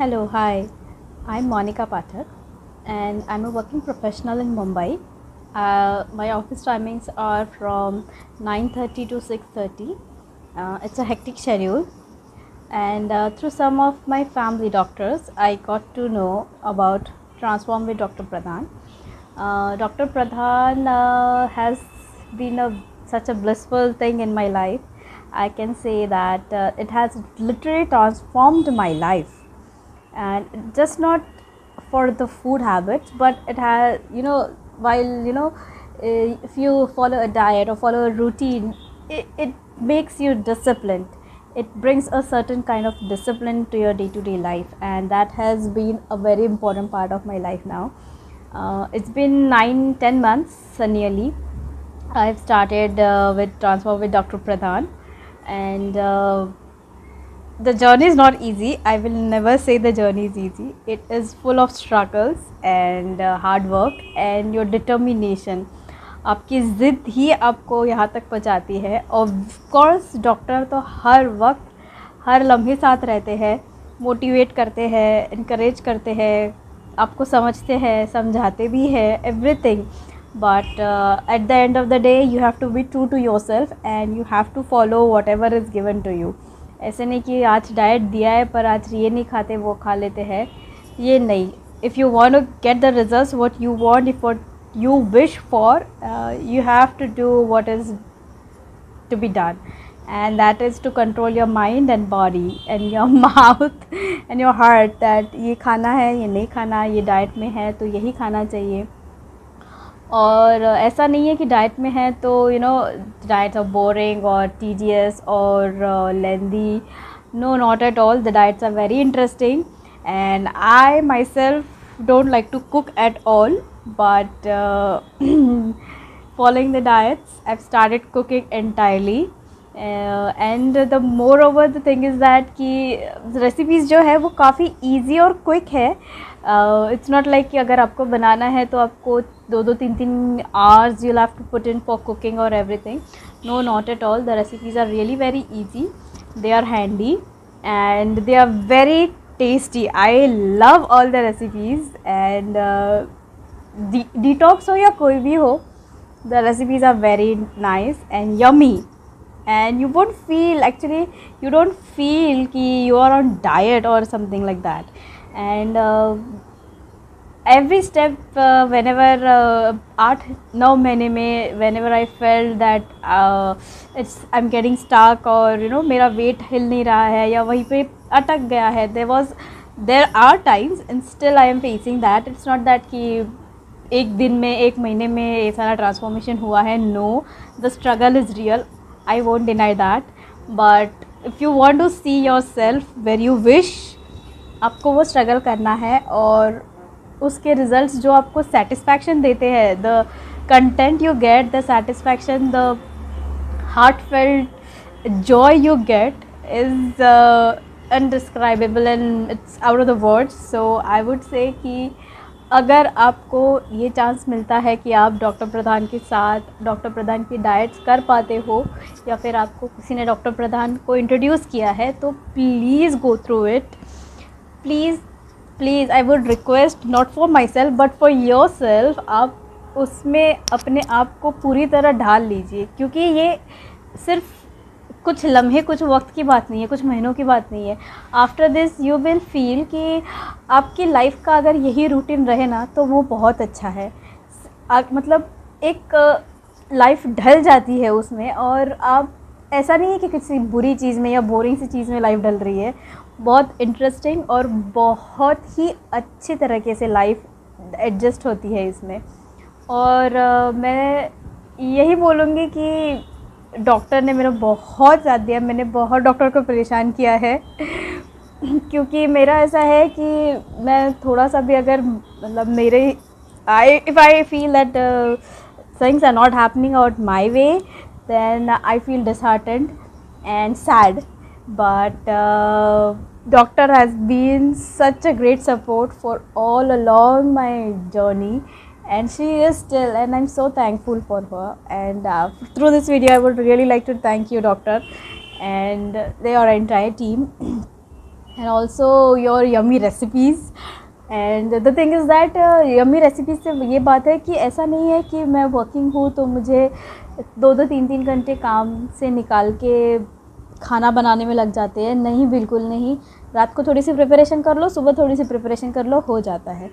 Hello, hi. I'm Monica Pathak and I'm a working professional in Mumbai. My office timings are from 9:30 to 6:30. It's a hectic schedule, and through some of my family doctors, I got to know about Transform with Dr. Pradhan. Dr. Pradhan has been such a blissful thing in my life. I can say that it has literally transformed my life, and just not for the food habits, but it has, while if you follow a diet or follow a routine, it makes you disciplined. It brings a certain kind of discipline to your day-to-day life, and that has been a very important part of my life now. It's been 9-10 months nearly. I've started with Transform with Dr. Pradhan, and the journey is not easy. I will never say the journey is easy. It is full of struggles and hard work and your determination. आपकी ज़िद ही आपको यहाँ तक पहुँचाती है. Of course doctor तो हर वक्त हर लम्हे साथ रहते हैं, मोटिवेट करते हैं, इनकरेज करते हैं, आपको समझते हैं, समझाते भी हैं, everything. But at the end of the day, you have to be true to yourself and you have to follow whatever is given to you. ऐसे नहीं कि आज डाइट दिया है पर आज ये नहीं खाते वो खा लेते हैं, ये नहीं. If you want to get the results what you want, if what you wish for, you have to do what is to be done, and that is to control your mind and body and your mouth and your heart, that ये खाना है, ये नहीं खाना, ये diet में है तो यही खाना चाहिए. और ऐसा नहीं है कि डाइट में है तो डाइट्स आर बोरिंग और टीडियस और lengthy. No, not at all. The diets are very interesting and I myself don't like to cook at all, but following the diets, I've started cooking entirely. And the moreover the thing is that कि recipes जो है वो काफ़ी easy और quick है. It's not like कि अगर आपको बनाना है तो आपको 2-3 hours you'll have to put in for cooking or everything. No, not at all. The recipes are really very easy. They are handy and they are very tasty. I love all the recipes, and detox हो या कोई भी हो, the recipes are very nice and yummy, and you won't feel, actually you don't feel कि you are on diet or something like that. And every step, whenever 8-9 महीने में whenever I felt that I'm getting stuck, और मेरा weight हिल नहीं रहा है या वहीं पे अटक गया है, there are times and still I am facing that. It's not that कि एक दिन में, एक महीने में ये सारा ट्रांसफॉर्मेशन हुआ है. No, the struggle is real. I won't deny that. But if you want to see yourself where you wish, आपको वो स्ट्रगल करना है, और उसके रिजल्ट्स जो आपको सेटिस्फैक्शन देते हैं, the content you get, the satisfaction, the heartfelt joy you get is undescribable and it's out of the words. So I would say कि अगर आपको ये चांस मिलता है कि आप डॉक्टर प्रधान के साथ डॉक्टर प्रधान की डाइट्स कर पाते हो, या फिर आपको किसी ने डॉक्टर प्रधान को इंट्रोड्यूस किया है, तो please go through it. Please I would request, not for my self but for your self, आप उसमें अपने आप को पूरी तरह ढाल लीजिए, क्योंकि ये सिर्फ कुछ लम्हे, कुछ वक्त की बात नहीं है, कुछ महीनों की बात नहीं है. After this you will feel कि आपकी लाइफ का अगर यही रूटीन रहे ना तो वो बहुत अच्छा है. मतलब एक लाइफ ढल जाती है उसमें, और आप, ऐसा नहीं है कि किसी बुरी चीज़ में या बोरिंग सी चीज़ में लाइफ डल रही है. बहुत इंटरेस्टिंग और बहुत ही अच्छी तरीके से लाइफ एडजस्ट होती है इसमें. और मैं यही बोलूँगी कि डॉक्टर ने मेरा बहुत साथ दिया. मैंने बहुत डॉक्टर को परेशान किया है क्योंकि मेरा ऐसा है कि मैं थोड़ा सा भी अगर, मतलब मेरे, if I feel that things are not happening out my way, then I feel disheartened and sad. But doctor has been such a great support for all along my journey, and she is still, and I'm so thankful for her. And through this video I would really like to thank you, doctor, and your entire team. and also your yummy recipes. And the thing is that yummy recipe से ये बात है कि ऐसा नहीं है कि मैं वर्किंग हूँ तो मुझे 2-2 3-3 घंटे काम से निकाल के खाना बनाने में लग जाते हैं। नहीं, बिल्कुल नहीं। रात को थोड़ी सी प्रिपरेशन कर लो, सुबह थोड़ी सी प्रिपरेशन कर लो, हो जाता है।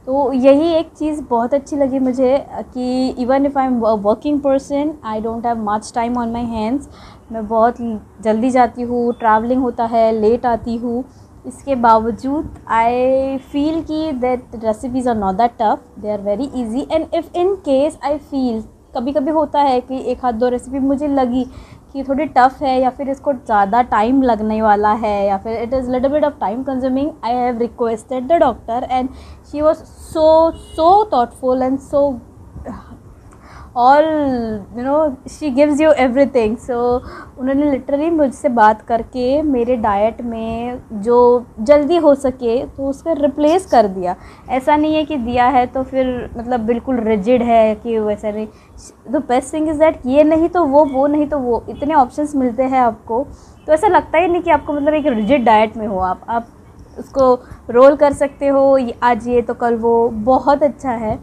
तो यही एक चीज़ बहुत अच्छी लगी मुझे कि even if I am working person, I don't have much time on my hands. मैं बहुत जल्दी जाती हूँ, ट्रैवलिंग होता है, लेट आती हूँ, इसके बावजूद आई फील कि that recipes are not that tough, they are very easy. And if in case I feel, कभी कभी होता है कि एक आध दो रेसिपी मुझे लगी कि थोड़ी टफ़ है या फिर इसको ज़्यादा टाइम लगने वाला है या फिर it is little bit of time consuming, I have requested the doctor and she was so thoughtful and so all she gives you everything. So उन्होंने लिटरली मुझसे बात करके मेरे डाइट में जो जल्दी हो सके तो उसका रिप्लेस कर दिया। ऐसा नहीं है कि दिया है तो फिर मतलब बिल्कुल रिजिड है कि वैसा नहीं। The best thing is that ये नहीं तो वो नहीं तो वो, इतने ऑप्शंस मिलते हैं आपको, तो ऐसा लगता ही नहीं कि आपको मतलब एक रिजिड डाइट में हो। आप उसको रोल कर सकते हो, आज ये तो कल वो, बहुत अच्छा है।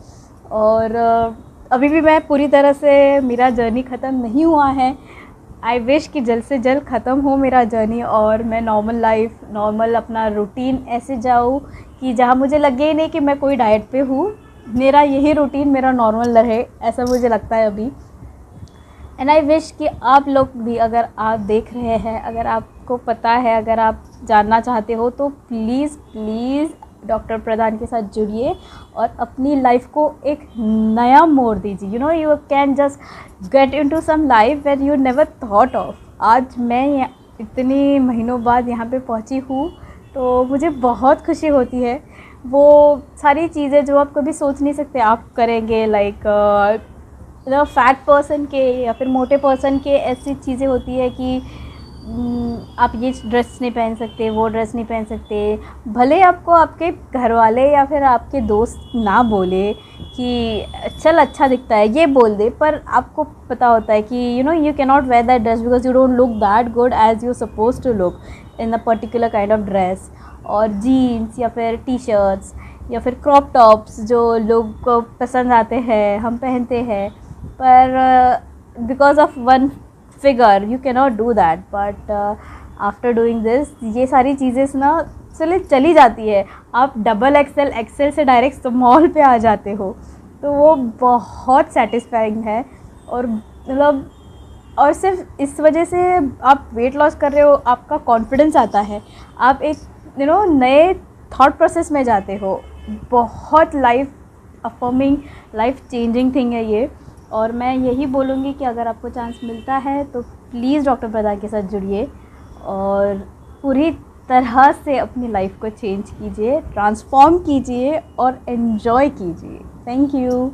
और अभी भी मैं पूरी तरह से, मेरा जर्नी ख़त्म नहीं हुआ है। आई विश कि जल्द से जल्द ख़त्म हो मेरा जर्नी और मैं नॉर्मल लाइफ, नॉर्मल अपना रूटीन ऐसे जाऊँ कि जहाँ मुझे लगे ही नहीं कि मैं कोई डाइट पे हूँ, मेरा यही रूटीन मेरा नॉर्मल रहे, ऐसा मुझे लगता है अभी। एंड आई विश कि आप लोग भी, अगर आप देख रहे हैं, अगर आपको पता है, अगर आप जानना चाहते हो तो प्लीज़ प्लीज़ डॉक्टर प्रधान के साथ जुड़िए और अपनी लाइफ को एक नया मोड़ दीजिए। You you can just get into some life where you never thought of. आज मैं इतनी महीनों बाद यहाँ पे पहुँची हूँ तो मुझे बहुत खुशी होती है। वो सारी चीज़ें जो आप कभी सोच नहीं सकते आप करेंगे, लाइक फैट पर्सन के या फिर मोटे पर्सन के ऐसी चीज़ें होती है कि आप ये ड्रेस नहीं पहन सकते, वो ड्रेस नहीं पहन सकते। भले आपको आपके घर वाले या फिर आपके दोस्त ना बोले कि चल अच्छा दिखता है, ये बोल दे, पर आपको पता होता है कि you can not wear that dress because you don't look that good as you suppose to look in a particular kind of dress. और जीन्स या फिर टी शर्ट्स या फिर क्रॉप टॉप्स जो लोग को पसंद आते हैं, हम पहनते हैं, पर because of one figure you can not do that. But after doing this, ये सारी चीज़ें ना चली जाती है। आप डबल एक्सेल से डायरेक्ट स्मॉल पे आ जाते हो, तो वो बहुत सेटिस्फाइंग है। और मतलब, और सिर्फ इस वजह से आप वेट लॉस कर रहे हो, आपका कॉन्फिडेंस आता है, आप एक नए थॉट प्रोसेस में जाते हो। बहुत life affirming, life changing thing है ये। और मैं यही बोलूँगी कि अगर आपको चांस मिलता है तो प्लीज़ डॉक्टर प्रधान के साथ जुड़िए और पूरी तरह से अपनी लाइफ को चेंज कीजिए, ट्रांसफॉर्म कीजिए और एन्जॉय कीजिए। Thank you.